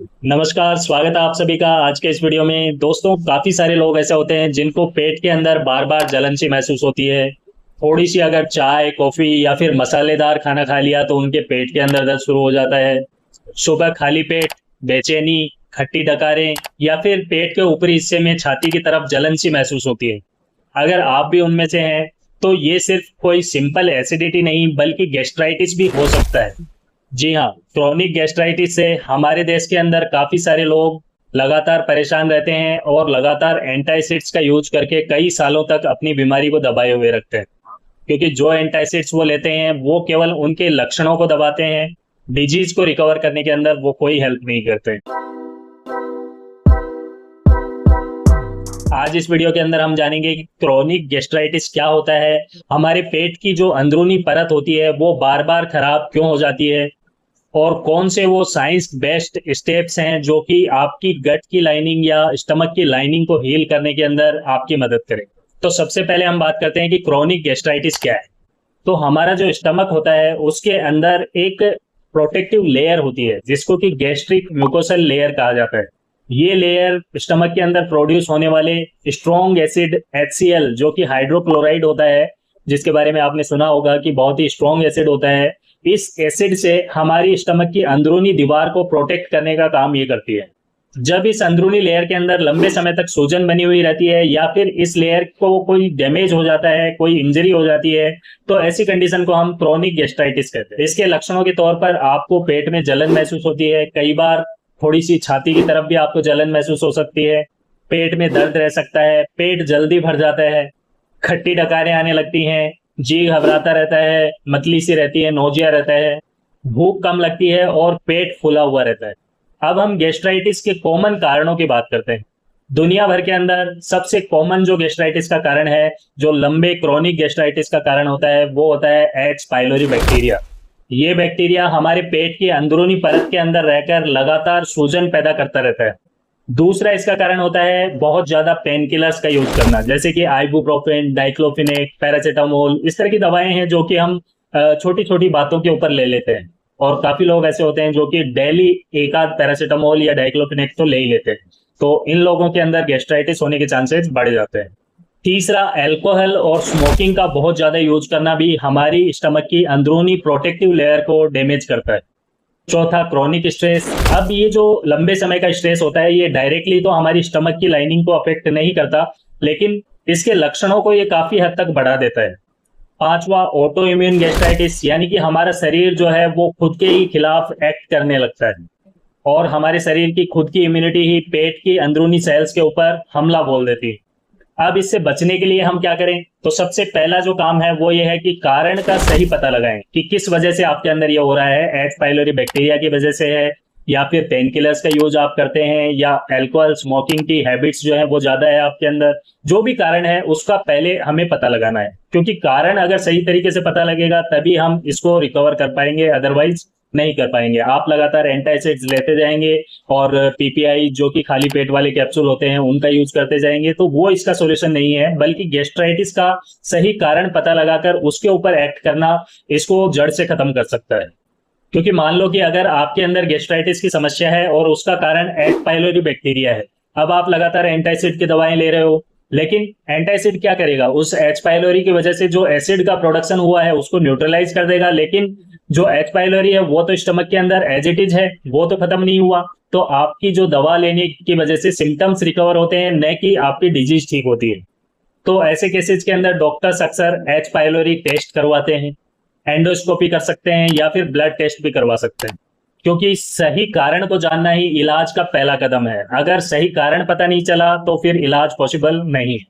नमस्कार, स्वागत है आप सभी का आज के इस वीडियो में। दोस्तों, काफ़ी सारे लोग ऐसे होते हैं जिनको पेट के अंदर बार-बार जलन सी महसूस होती है। थोड़ी-सी अगर चाय, कॉफ़ी या फिर मसालेदार खाना खा लिया तो उनके पेट के अंदर दर्द शुरू हो जाता है। सुबह खाली पेट, बेचैनी, खट्टी डकारें या फिर पेट के ऊपरी हिस्से में छाती की तरफ जलन सी महसूस होती है। अगर आप भी उनमें से हैं, तो ये सिर्फ कोई सिंपल एसिडिटी नहीं बल्कि गैस्ट्राइटिस भी हो सकता है। जी हाँ, क्रोनिक गैस्ट्राइटिस से हमारे देश के अंदर काफ़ी सारे लोग लगातार परेशान रहते हैं और लगातार एंटासिड्स का यूज़ करके कई सालों तक अपनी बीमारी को दबाए हुए रखते हैं। क्योंकि जो एंटासिड्स वो लेते हैं, वो केवल उनके लक्षणों को दबाते हैं, डिजीज़ को रिकवर करने के अंदर वो कोई हेल्प नहीं करते। आज इस वीडियो के अंदर हम जानेंगे कि क्रोनिक गैस्ट्राइटिस क्या होता है, हमारे पेट की जो अंदरूनी परत होती है, वो बार-बार खराब क्यों हो जाती है और कौन से वो साइंस बेस्ड स्टेप्स हैं जो कि आपकी गट की लाइनिंग या स्टमक की लाइनिंग को हील करने के अंदर आपकी मदद करें। तो सबसे पहले हम बात करते हैं कि क्रोनिक गैस्ट्राइटिस क्या है। तो हमारा जो स्टमक होता है उसके अंदर एक प्रोटेक्टिव लेयर होती है जिसको कि गैस्ट्रिक म्यूकोसल लेयर कहा जाता है। ये लेयर स्टमक के अंदर प्रोड्यूस होने वाले स्ट्रॉन्ग एसिड HCl जो कि हाइड्रोक्लोराइड होता है, जिसके बारे में आपने सुना होगा कि बहुत ही स्ट्रॉन्ग एसिड होता है। इस एसिड से हमारी स्टमक की अंदरूनी दीवार को प्रोटेक्ट करने का काम ये करती है। जब इस अंदरूनी लेयर के अंदर लंबे समय तक सूजन बनी हुई रहती है या फिर इस लेयर को कोई डैमेज हो जाता है, कोई इंजरी हो जाती है, तो ऐसी कंडीशन को हम क्रोनिक गैस्ट्राइटिस कहते हैं। इसके लक्षणों के तौर पर आपको पेट में जलन महसूस होती है, कई बार थोड़ी सी छाती की तरफ भी आपको जलन महसूस हो सकती है, पेट में दर्द रह सकता है, पेट जल्दी भर जाता है, खट्टी डकारें आने लगती हैं, जी घबराता रहता है, मतली सी रहती है, नोजिया रहता है, भूख कम लगती है और पेट फूला हुआ रहता है। अब हम गैस्ट्राइटिस के कॉमन कारणों की बात करते हैं। दुनिया भर के अंदर सबसे कॉमन जो गैस्ट्राइटिस का कारण है, जो लंबे क्रोनिक गैस्ट्राइटिस का कारण होता है, वो होता है एच पाइलोरी बैक्टीरिया। ये बैक्टीरिया हमारे पेट की अंदरूनी परत के अंदर रहकर लगातार सूजन पैदा करता रहता है। दूसरा इसका कारण होता है बहुत ज्यादा पेन किलर्स का यूज करना, जैसे कि आइबुप्रोफेन, डाइक्लोफिनेक, पैरासीटामोल। इस तरह की दवाएं हैं जो कि हम छोटी छोटी बातों के ऊपर ले लेते हैं। और काफी लोग ऐसे होते हैं जो कि डेली एक आध पैरासीटामोल या डाइक्लोफिनेक तो ले ही लेते हैं। तो इन लोगों के अंदर गैस्ट्राइटिस होने के चांसेस बढ़ जाते हैं। तीसरा, अल्कोहल और स्मोकिंग का बहुत ज्यादा यूज करना भी हमारी स्टमक की अंदरूनी प्रोटेक्टिव लेयर को डैमेज करता है। चौथा, क्रोनिक स्ट्रेस। अब ये जो लंबे समय का स्ट्रेस होता है, ये डायरेक्टली तो हमारी स्टमक की लाइनिंग को अफेक्ट नहीं करता, लेकिन इसके लक्षणों को ये काफी हद तक बढ़ा देता है। पांचवा, ऑटो इम्यून गैस्ट्राइटिस, यानी कि हमारा शरीर जो है वो खुद के ही खिलाफ एक्ट करने लगता है और हमारे शरीर की खुद की इम्यूनिटी ही पेट की अंदरूनी सेल्स के ऊपर हमला बोल देती है। अब इससे बचने के लिए हम क्या करें? तो सबसे पहला जो काम है वो ये है कि कारण का सही पता लगाएं कि किस वजह से आपके अंदर ये हो रहा है। एच पाइलोरी बैक्टीरिया की वजह से है, या फिर पेन किलर्स का यूज आप करते हैं, या अल्कोहल स्मोकिंग की हैबिट्स जो है वो ज्यादा है आपके अंदर। जो भी कारण है उसका पहले हमें पता लगाना है, क्योंकि कारण अगर सही तरीके से पता लगेगा तभी हम इसको रिकवर कर पाएंगे, अदरवाइज नहीं कर पाएंगे। आप लगातार एंटासिड्स लेते जाएंगे और पीपीआई जो कि खाली पेट वाले कैप्सूल होते हैं उनका यूज करते जाएंगे, तो वो इसका सॉल्यूशन नहीं है। बल्कि गैस्ट्राइटिस का सही कारण पता लगाकर उसके ऊपर एक्ट करना इसको जड़ से खत्म कर सकता है। क्योंकि मान लो कि अगर आपके अंदर गैस्ट्राइटिस की समस्या है और उसका कारण एच पाइलोरी बैक्टीरिया है, अब आप लगातार एंटासिड की दवाएं ले रहे हो, लेकिन एंटासिड क्या करेगा? उस एच पाइलोरी की वजह से जो एसिड का प्रोडक्शन हुआ है उसको न्यूट्रलाइज कर देगा, लेकिन जो एच पाइलोरी है वो तो स्टमक के अंदर एज इट इज है, वो तो खत्म नहीं हुआ। तो आपकी जो दवा लेने की वजह से सिम्टम्स रिकवर होते हैं, न कि आपकी डिजीज ठीक होती है। तो ऐसे केसेस के अंदर डॉक्टर्स अक्सर एच पाइलोरी टेस्ट करवाते हैं, एंडोस्कोपी कर सकते हैं या फिर ब्लड टेस्ट भी करवा सकते हैं, क्योंकि सही कारण को जानना ही इलाज का पहला कदम है। अगर सही कारण पता नहीं चला तो फिर इलाज पॉसिबल नहीं है।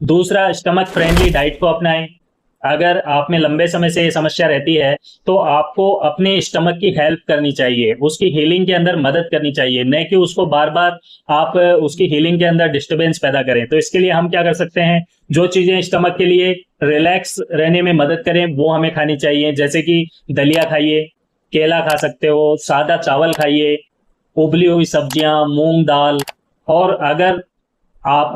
दूसरा, स्टमक फ्रेंडली डाइट को अपनाएं। अगर आप में लंबे समय से ये समस्या रहती है तो आपको अपने स्टमक की हेल्प करनी चाहिए, उसकी हीलिंग के अंदर मदद करनी चाहिए, न कि उसको बार बार आप उसकी हीलिंग के अंदर डिस्टरबेंस पैदा करें। तो इसके लिए हम क्या कर सकते हैं? जो चीजें स्टमक के लिए रिलैक्स रहने में मदद करें वो हमें खानी चाहिए, जैसे कि दलिया खाइए, केला खा सकते हो, सादा चावल खाइए, उबली हुई सब्जियां, मूंग दाल। और अगर आप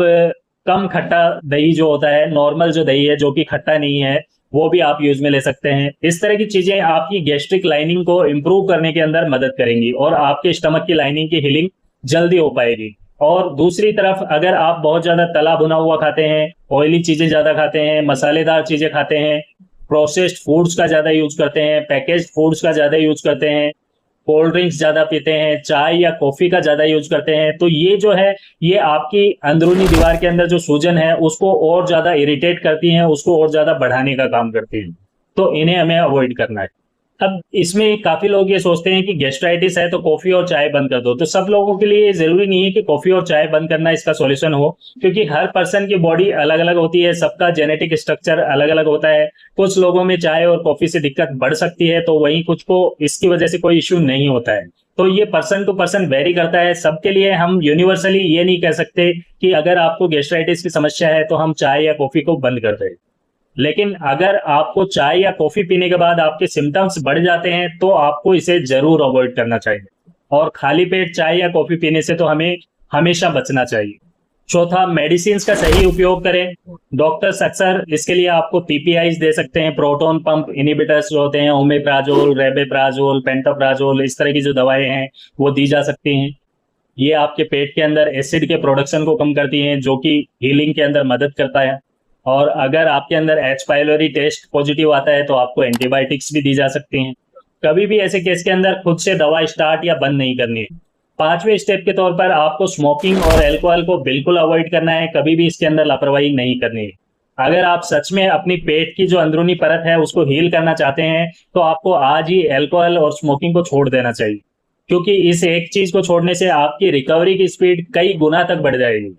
कम खट्टा दही जो होता है, नॉर्मल जो दही है जो कि खट्टा नहीं है, वो भी आप यूज में ले सकते हैं। इस तरह की चीजें आपकी गैस्ट्रिक लाइनिंग को इम्प्रूव करने के अंदर मदद करेंगी और आपके स्टमक की लाइनिंग की हीलिंग जल्दी हो पाएगी। और दूसरी तरफ अगर आप बहुत ज्यादा तला भुना हुआ खाते हैं, ऑयली चीजें ज्यादा खाते हैं, मसालेदार चीजें खाते हैं, प्रोसेस्ड फूड्स का ज्यादा यूज करते हैं, पैकेज्ड फूड्स का ज्यादा यूज करते हैं, कोल्ड ड्रिंक्स ज्यादा पीते हैं, चाय या कॉफी का ज्यादा यूज करते हैं, तो ये जो है ये आपकी अंदरूनी दीवार के अंदर जो सूजन है उसको और ज्यादा इरिटेट करती हैं, उसको और ज्यादा बढ़ाने का काम करती हैं। तो इन्हें हमें अवॉइड करना है। अब इसमें काफी लोग ये सोचते हैं कि गैस्ट्राइटिस है तो कॉफी और चाय बंद कर दो। तो सब लोगों के लिए ये जरूरी नहीं है कि कॉफी और चाय बंद करना इसका सॉल्यूशन हो, क्योंकि हर पर्सन की बॉडी अलग अलग होती है, सबका जेनेटिक स्ट्रक्चर अलग अलग होता है। कुछ लोगों में चाय और कॉफी से दिक्कत बढ़ सकती है, तो वहीं कुछ को इसकी वजह से कोई इश्यू नहीं होता है। तो ये पर्सन टू पर्सन वेरी करता है। सबके लिए हम यूनिवर्सली ये नहीं कह सकते कि अगर आपको गैस्ट्राइटिस की समस्या है तो हम चाय या कॉफी को बंद कर दें। लेकिन अगर आपको चाय या कॉफी पीने के बाद आपके सिम्टम्स बढ़ जाते हैं तो आपको इसे जरूर अवॉइड करना चाहिए, और खाली पेट चाय या कॉफी पीने से तो हमें हमेशा बचना चाहिए। चौथा, मेडिसिन का सही उपयोग करें। डॉक्टर्स अक्सर इसके लिए आपको पीपीआईज दे सकते हैं, प्रोटॉन पंप इनहिबिटर्स जो होते हैं, ओमेप्राजोल, रेबेप्राजोल, पेंटोप्राजोल, इस तरह की जो दवाएं हैं वो दी जा सकती हैं। ये आपके पेट के अंदर एसिड के प्रोडक्शन को कम करती हैं, जो कि हीलिंग के अंदर मदद करता है। और अगर आपके अंदर एच पाइलोरी टेस्ट पॉजिटिव आता है तो आपको एंटीबायोटिक्स भी दी जा सकती हैं। कभी भी ऐसे केस के अंदर खुद से दवा स्टार्ट या बंद नहीं करनी है। पांचवें स्टेप के तौर पर आपको स्मोकिंग और अल्कोहल को बिल्कुल अवॉइड करना है, कभी भी इसके अंदर लापरवाही नहीं करनी है। अगर आप सच में अपनी पेट की जो अंदरूनी परत है उसको हील करना चाहते हैं तो आपको आज ही अल्कोहल और स्मोकिंग को छोड़ देना चाहिए, क्योंकि इस एक चीज को छोड़ने से आपकी रिकवरी की स्पीड कई गुना तक बढ़ जाएगी।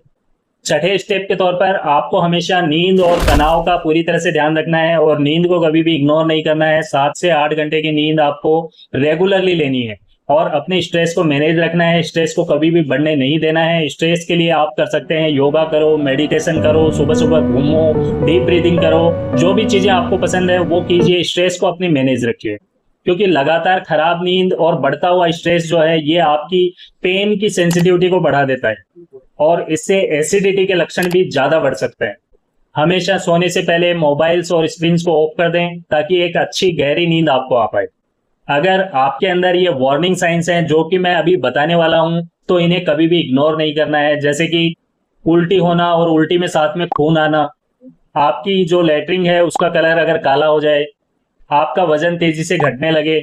छठे स्टेप के तौर पर आपको हमेशा नींद और तनाव का पूरी तरह से ध्यान रखना है, और नींद को कभी भी इग्नोर नहीं करना है। 7 से 8 घंटे की नींद आपको रेगुलरली लेनी है, और अपने स्ट्रेस को मैनेज रखना है। स्ट्रेस को कभी भी बढ़ने नहीं देना है। स्ट्रेस के लिए आप कर सकते हैं योगा करो, मेडिटेशन करो, सुबह सुबह घूमो, डीप ब्रीदिंग करो, जो भी चीजें आपको पसंद है वो कीजिए। स्ट्रेस को अपनी मैनेज रखिए, क्योंकि लगातार खराब नींद और बढ़ता हुआ स्ट्रेस जो है ये आपकी पेन की सेंसिटिविटी को बढ़ा देता है, और इससे एसिडिटी के लक्षण भी ज्यादा बढ़ सकते हैं। हमेशा सोने से पहले मोबाइल्स और स्क्रीन्स को ऑफ कर दें, ताकि एक अच्छी गहरी नींद आपको आ पाए। अगर आपके अंदर ये वार्निंग साइंस हैं जो कि मैं अभी बताने वाला हूं, तो इन्हें कभी भी इग्नोर नहीं करना है। जैसे कि उल्टी होना और उल्टी में साथ में खून आना, आपकी जो लेटरिन है उसका कलर अगर काला हो जाए, आपका वजन तेजी से घटने लगे,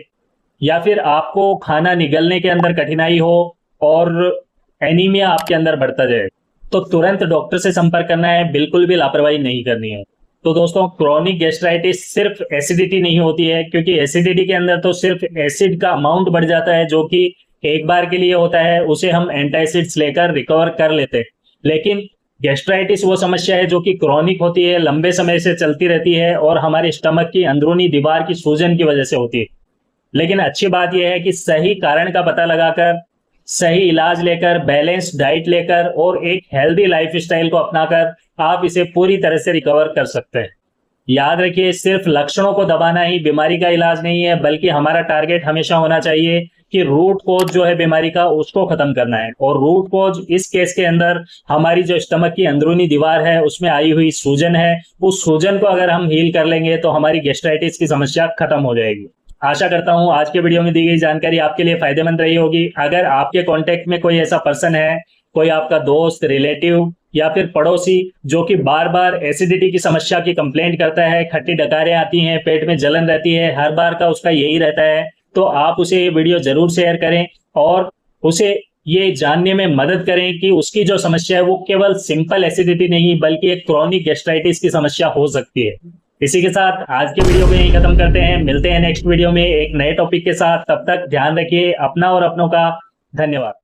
या फिर आपको खाना निगलने के अंदर कठिनाई हो और एनीमिया आपके अंदर बढ़ता जाए, तो तुरंत डॉक्टर से संपर्क करना है, बिल्कुल भी लापरवाही नहीं करनी है। तो दोस्तों, क्रोनिक गैस्ट्राइटिस सिर्फ एसिडिटी नहीं होती है, क्योंकि एसिडिटी के अंदर तो सिर्फ एसिड का अमाउंट बढ़ जाता है, जो कि एक बार के लिए होता है, उसे हम एंटासिड्स लेकर रिकवर कर लेते हैं। लेकिन गैस्ट्राइटिस वो समस्या है जो कि क्रोनिक होती है, लंबे समय से चलती रहती है, और हमारे स्टमक की अंदरूनी दीवार की सूजन की वजह से होती है। लेकिन अच्छी बात यह है कि सही कारण का पता लगाकर, सही इलाज लेकर, बैलेंस्ड डाइट लेकर और एक हेल्दी लाइफस्टाइल को अपनाकर आप इसे पूरी तरह से रिकवर कर सकते हैं। याद रखिए, सिर्फ लक्षणों को दबाना ही बीमारी का इलाज नहीं है, बल्कि हमारा टारगेट हमेशा होना चाहिए कि रूट कोज जो है बीमारी का उसको खत्म करना है। और रूट कोज इस केस के अंदर हमारी जो स्टमक की अंदरूनी दीवार है उसमें आई हुई सूजन है, उस सूजन को अगर हम हील कर लेंगे तो हमारी गैस्ट्राइटिस की समस्या खत्म हो जाएगी। आशा करता हूं आज के वीडियो में दी गई जानकारी आपके लिए फायदेमंद रही होगी। अगर आपके कांटेक्ट में कोई ऐसा पर्सन है, कोई आपका दोस्त, रिलेटिव या फिर पड़ोसी जो कि बार बार एसिडिटी की समस्या की कंप्लेंट करता है, खट्टी डकारें आती हैं, पेट में जलन रहती है, हर बार का उसका यही रहता है, तो आप उसे ये वीडियो जरूर शेयर करें और उसे ये जानने में मदद करें कि उसकी जो समस्या है वो केवल सिंपल एसिडिटी नहीं बल्कि एक क्रोनिक गैस्ट्राइटिस की समस्या हो सकती है। इसी के साथ आज के वीडियो को यहीं खत्म करते हैं। मिलते हैं नेक्स्ट वीडियो में एक नए टॉपिक के साथ। तब तक ध्यान रखिए अपना और अपनों का। धन्यवाद।